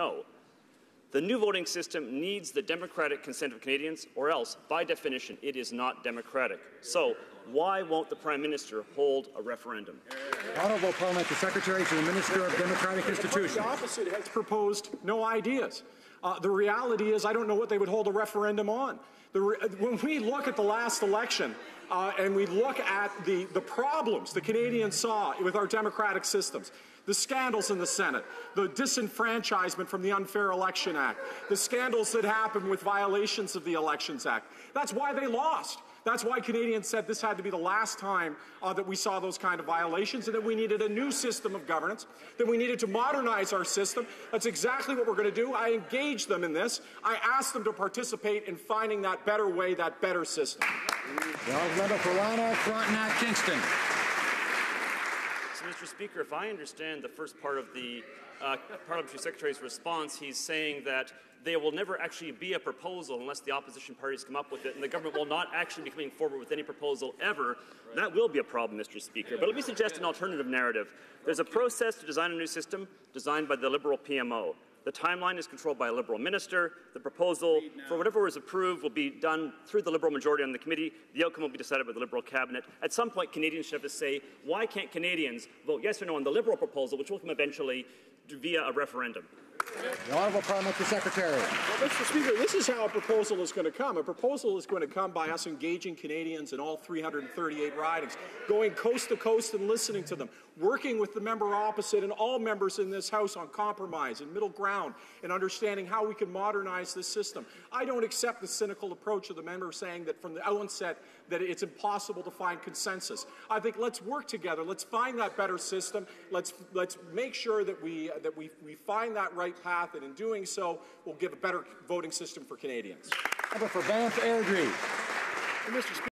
No. The new voting system needs the democratic consent of Canadians, or else, by definition, it is not democratic. So, why won't the Prime Minister hold a referendum? Honourable Parliamentary Secretary to the Minister of Democratic Institutions. The opposite has proposed no ideas. The reality is I don't know what they would hold a referendum on. When we look at the last election and we look at the problems the Canadians saw with our democratic systems, the scandals in the Senate, the disenfranchisement from the Unfair Election Act, the scandals that happened with violations of the Elections Act, that's why they lost. That's why Canadians said this had to be the last time that we saw those kind of violations, and that we needed a new system of governance, that we needed to modernize our system. That's exactly what we're going to do. I engaged them in this. I asked them to participate in finding that better way, that better system. The member for Lanark, Frontenac, Kingston. So, Mr. Speaker, if I understand the first part of the Parliamentary Secretary's response, he's saying that there will never actually be a proposal unless the opposition parties come up with it, and the government will not actually be coming forward with any proposal ever. That will be a problem, Mr. Speaker. But let me suggest an alternative narrative. There's a process to design a new system designed by the Liberal PMO. The timeline is controlled by a Liberal minister. The proposal, for whatever was approved, will be done through the Liberal majority on the committee. The outcome will be decided by the Liberal cabinet. At some point, Canadians should have to say, why can't Canadians vote yes or no on the Liberal proposal, which will come eventually via a referendum? The Honourable Parliamentary Secretary. Well, Mr. Speaker, this is how a proposal is going to come. A proposal is going to come by us engaging Canadians in all 338 ridings, going coast to coast and listening to them, working with the member opposite and all members in this House on compromise and middle ground and understanding how we can modernize this system. I don't accept the cynical approach of the member saying that from the outset that it's impossible to find consensus. I think let's work together. Let's find that better system. Let's make sure that we find that right path, and in doing so, we'll give a better voting system for Canadians. Member for Banff Airdrie. Mr. Speaker,